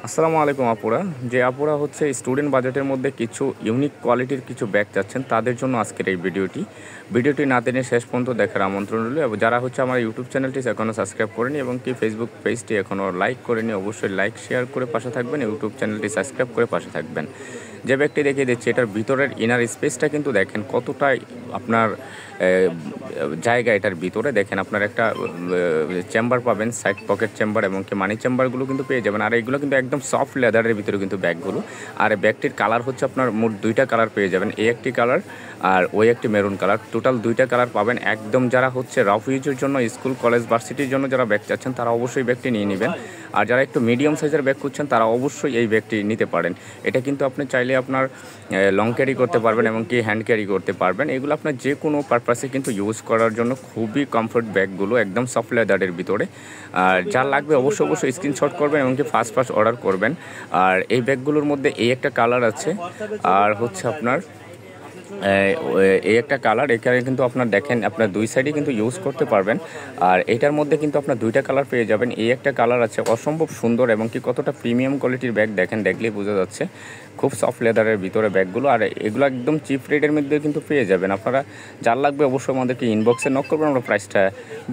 আসসালামু আলাইকুম আপুরা। যে আপুরা হচ্ছে স্টুডেন্ট বাজেটের মধ্যে কিছু ইউনিক কোয়ালিটির কিছু ব্যাগ চাচ্ছেন তাদের জন্য আজকের এই ভিডিওটি না টেনে শেষ পর্যন্ত দেখার আমন্ত্রণ রইল। এবং যারা হচ্ছে আমার ইউটিউব চ্যানেলটি এখনও সাবস্ক্রাইব করেনি এবং কি ফেসবুক পেজটি এখনও লাইক করেনি, অবশ্যই লাইক শেয়ার করে পাশে থাকবেন, ইউটিউব চ্যানেলটি সাবস্ক্রাইব করে পাশে থাকবেন। যে ব্যাগটি দেখিয়ে দিচ্ছি এটার ভিতরের ইনার স্পেসটা কিন্তু দেখেন কতটাই আপনার জায়গা, এটার ভিতরে দেখেন আপনার একটা চেম্বার পাবেন, সাইড পকেট চেম্বার এবং কি মানি চেম্বারগুলো কিন্তু পেয়ে যাবেন। আর এইগুলো কিন্তু একদম সফট লেদারের ভিতরে কিন্তু ব্যাগগুলো। আর ব্যাগটির কালার হচ্ছে আপনার মোট দুইটা কালার পেয়ে যাবেন, এই একটি কালার আর ওই একটি মেরুন কালার, টোটাল দুইটা কালার পাবেন। একদম যারা হচ্ছে রাফ ইউজের জন্য, স্কুল কলেজ ভার্সিটির জন্য যারা ব্যাগ চাচ্ছেন তারা অবশ্যই ব্যাগটি নিয়ে নেবেন। আর যারা একটু মিডিয়াম সাইজের ব্যাগ খুঁজছেন তারা অবশ্যই এই ব্যাগটি নিতে পারেন। এটা কিন্তু আপনি চাইলে আপনার লং ক্যারি করতে পারবেন এবং কি হ্যান্ড ক্যারি করতে পারবেন। এগুলো আপনার যে কোনো পারপাসে কিন্তু ইউজ করার জন্য খুবই কমফোর্ট ব্যাগগুলো, একদম সফট লেদারের ভিতরে। আর যার লাগবে অবশ্যই স্ক্রিনশট করবেন এবং কি ফার্স্ট অর্ডার করবেন। আর এই ব্যাগগুলোর মধ্যে এই একটা কালার আছে, আর হচ্ছে আপনার এই একটা কালার। এখানে কিন্তু আপনার দেখেন আপনার দুই সাইডে কিন্তু ইউজ করতে পারবেন। আর এটার মধ্যে কিন্তু আপনার দুইটা কালার পেয়ে যাবেন। এই একটা কালার আছে, অসম্ভব সুন্দর এবং কি কতটা প্রিমিয়াম কোয়ালিটির ব্যাগ দেখেন, দেখলেই বোঝা যাচ্ছে খুব সফট লেদারের ভিতরে ব্যাগগুলো। আর এগুলো একদম চিপ রেটের মধ্যে কিন্তু পেয়ে যাবেন। আপনারা যার লাগবে অবশ্যই আমাদেরকে ইনবক্সে নক করবেন, আমরা প্রাইসটা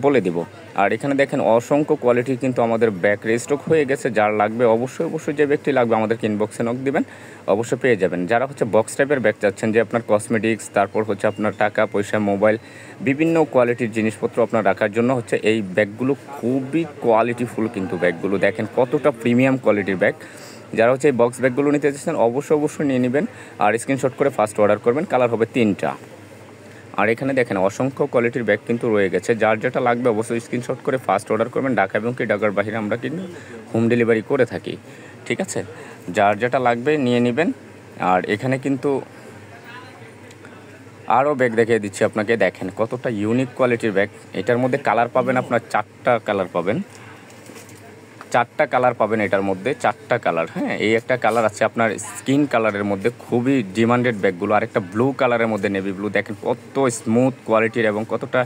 বলে দিব। আর এখানে দেখেন অসংখ্য কোয়ালিটির কিন্তু আমাদের ব্যাগ রিস্টক হয়ে গেছে। যার লাগবে অবশ্যই যে ব্যাগটি লাগবে আমাদেরকে ইনবক্সে নক দিবেন, অবশ্যই পেয়ে যাবেন। যারা হচ্ছে বক্স টাইপের ব্যাগ চাচ্ছেন, যে আপনার কসমেটিক্স, তারপর হচ্ছে আপনার টাকা পয়সা, মোবাইল, বিভিন্ন কোয়ালিটির জিনিসপত্র আপনার রাখার জন্য হচ্ছে এই ব্যাগগুলো খুবই কোয়ালিটিফুল কিন্তু ব্যাগগুলো দেখেন কতটা প্রিমিয়াম কোয়ালিটির ব্যাগ। যারা হচ্ছে এই বক্স ব্যাগগুলো নিতে চাচ্ছেন অবশ্যই নিয়ে নেবেন। আর স্ক্রিনশট করে ফার্স্ট অর্ডার করবেন, কালার হবে 3টা। আর এখানে দেখেন অসংখ্য কোয়ালিটির ব্যাগ কিন্তু রয়ে গেছে। যার যেটা লাগবে অবশ্যই স্ক্রিনশট করে ফার্স্ট অর্ডার করবেন। ঢাকা এবং কি ঢাকার বাইরে আমরা কিন্তু হোম ডেলিভারি করে থাকি, ঠিক আছে? যার যেটা লাগবে নিয়ে নেবেন। আর এখানে কিন্তু আরও ব্যাগ দেখিয়ে দিচ্ছি আপনাকে, দেখেন কতটা ইউনিক কোয়ালিটির ব্যাগ। এটার মধ্যে কালার পাবেন আপনার 4টা কালার পাবেন, 4টা কালার পাবেন এটার মধ্যে, 4টা কালার। হ্যাঁ, এই একটা কালার আছে আপনার স্কিন কালারের মধ্যে, খুবই ডিমান্ডেড ব্যাগগুলো। আর একটা ব্লু কালারের মধ্যে, নেভি ব্লু, দেখেন কত স্মুথ কোয়ালিটির এবং কতটা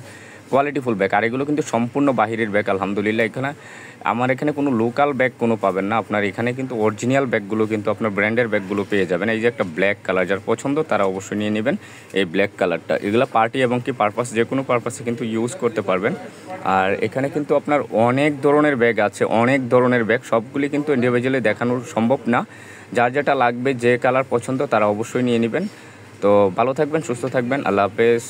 কোয়ালিটিফুল ব্যাগ। আর এগুলো কিন্তু সম্পূর্ণ বাহিরের ব্যাগ আলহামদুলিল্লাহ। আমার এখানে কোনো লোকাল ব্যাগ কোনো পাবেন না, আপনার এখানে কিন্তু অরিজিনাল ব্যাগগুলো কিন্তু আপনার ব্র্যান্ডের ব্যাগগুলো পেয়ে যাবেন। এই যে একটা ব্ল্যাক কালার, যার পছন্দ তারা অবশ্যই নিয়ে নেবেন এই ব্ল্যাক কালারটা। এগুলো পার্টি এবং কি পারপাস, যে কোনো পারপাসে কিন্তু ইউজ করতে পারবেন। আর এখানে কিন্তু আপনার অনেক ধরনের ব্যাগ আছে, অনেক ধরনের ব্যাগ, সবগুলি কিন্তু ইন্ডিভিজুয়ালি দেখানো সম্ভব না। যার যেটা লাগবে, যে কালার পছন্দ তারা অবশ্যই নিয়ে নেবেন। তো ভালো থাকবেন, সুস্থ থাকবেন, আল্লাহ হাফেজ।